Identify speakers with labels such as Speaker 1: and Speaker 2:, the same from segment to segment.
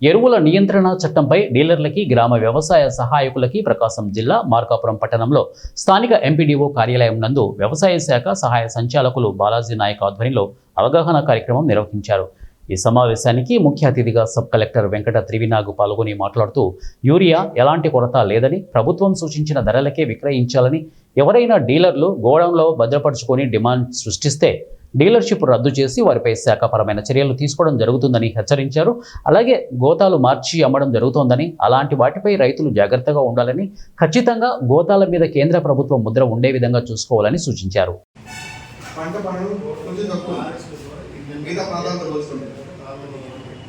Speaker 1: ఎరువుల నియంత్రణ చట్టంపై డీలర్లకి, గ్రామ వ్యవసాయ సహాయకులకి ప్రకాశం జిల్లా మార్కాపురం పట్టణంలో స్థానిక ఎంపీడీఓ కార్యాలయం నందు వ్యవసాయ శాఖ సహాయ సంచాలకులు బాలాజీ నాయక్ ఆధ్వర్యంలో అవగాహన కార్యక్రమం నిర్వహించారు. ఈ సమావేశానికి ముఖ్య అతిథిగా సబ్ కలెక్టర్ వెంకట త్రివినాగ్ పాల్గొని మాట్లాడుతూ యూరియా ఎలాంటి కొరత లేదని, ప్రభుత్వం సూచించిన ధరలకే విక్రయించాలని, ఎవరైనా డీలర్లు గోడౌన్లో భద్రపరుచుకొని డిమాండ్ సృష్టిస్తే డీలర్షిప్ రద్దు చేసి వారిపై శాఖపరమైన చర్యలు తీసుకోవడం జరుగుతుందని హెచ్చరించారు. అలాగే గోతాలు మార్చి అమ్మడం జరుగుతోందని, అలాంటి వాటిపై రైతులు జాగ్రత్తగా ఉండాలని, ఖచ్చితంగా గోతాల మీద కేంద్ర ప్రభుత్వం ముద్ర ఉండే విధంగా చూసుకోవాలని సూచించారు.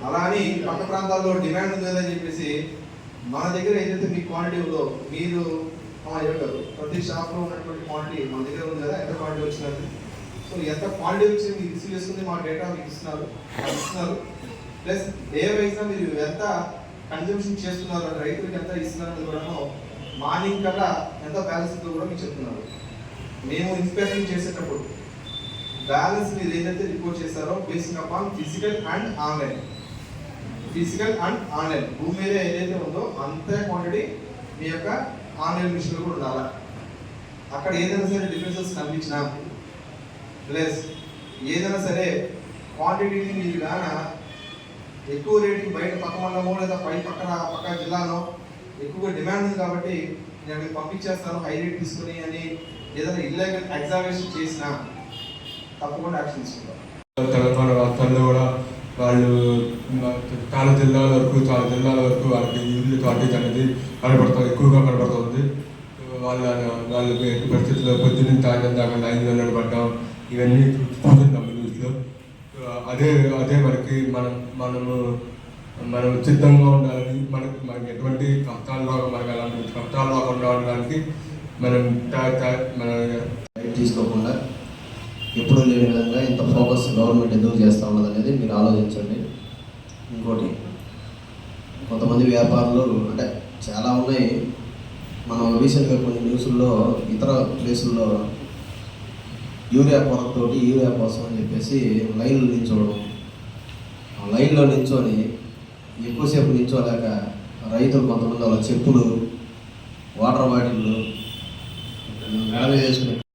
Speaker 2: అలా అని పక్క ప్రాంతాల్లో డిమాండ్ ఉందని చెప్పేసి మన దగ్గర ఏదైతే మీ క్వాంటిటీ ఉందో మీరు చెప్పారు, ప్రతి షాప్లో ఉన్నటువంటి క్వాంటిటీ మన దగ్గర ఉంది కదా, ఎంత క్వాంటిటీ వచ్చినది, సో ఎంత క్వాంటిటీ వచ్చి మీకు రిసీవ్ చేసుకుని మా డేటా మీకు ఇస్తున్నారు ప్లస్ డే వైజ్గా మీరు ఎంత కన్జంప్షన్ చేస్తున్నారు, రైతులకు ఎంత ఇస్తున్నారని కూడా మార్నింగ్ కల్లా ఎంత బ్యాలెన్స్ కూడా మీకు చెప్తున్నారు. మేము ఇన్స్పెక్షన్ చేసేటప్పుడు బ్యాలెన్స్ మీరు ఏదైతే రిపోర్ట్ చేస్తారో based upon physical and online భూమి మీద ఏదైతే ఉందో అంతే క్వాంటిటీ మీ యొక్క ఆన్లైన్ మిషన్లో కూడా ఉండాలి. అక్కడ ఏదైనా సరే డిఫరెన్సెస్ కనిపించినా ప్లస్ ఏదైనా సరే క్వాంటిటీని మీరు కానీ ఎక్కువ రేటింగ్ బయట పక్క మండలమో లేదా పక్క జిల్లాలో ఎక్కువగా డిమాండ్ ఉంది కాబట్టి నేను మీకు పంపించేస్తాను హై రేట్ తీసుకుని అని ఏదైనా ఇల్లీగల్ ఎగ్జామినేషన్ చేసినా తప్పకుండా యాక్షన్ తీసుకుంటాం.
Speaker 3: తెలంగాణ రాష్ట్రాల్లో కూడా వాళ్ళు చాలా జిల్లాల వరకు వాళ్ళకి యూరియా షార్టేజ్ అనేది ఎక్కువగా కనబడుతుంది. వాళ్ళ పరిస్థితుల్లో పొద్దున్న తాగిన దాకా 500 పడ్డాం, ఇవన్నీ చూస్తున్నాం న్యూస్లో. అదే మనకి మనం సిద్ధంగా ఉండాలని, మనకి ఎటువంటి కష్టాలు అలాంటి కష్టాలు రాకుండా ఉండడానికి మనం
Speaker 4: తీసుకోకుండా ఎప్పుడూ లేని విధంగా ఇంత ఫోకస్ గవర్నమెంట్ ఎందుకు చేస్తూ ఉన్నది అనేది మీరు ఆలోచించండి. ఇంకోటి, కొంతమంది వ్యాపారులు అంటే చాలా ఉన్నాయి. మనం రీసెంట్గా కొన్ని న్యూస్ల్లో ఇతర ప్లేసుల్లో యూరియా కొరతతోటి యూరియా కోసం అని చెప్పేసి లైన్లో నిల్చోవడం, లైన్లో నిల్చొని ఎక్కువసేపు నిల్చోలేక రైతులు కొంతమంది వాళ్ళ చెప్పులు, వాటర్ బాటిళ్ళు వేసుకుని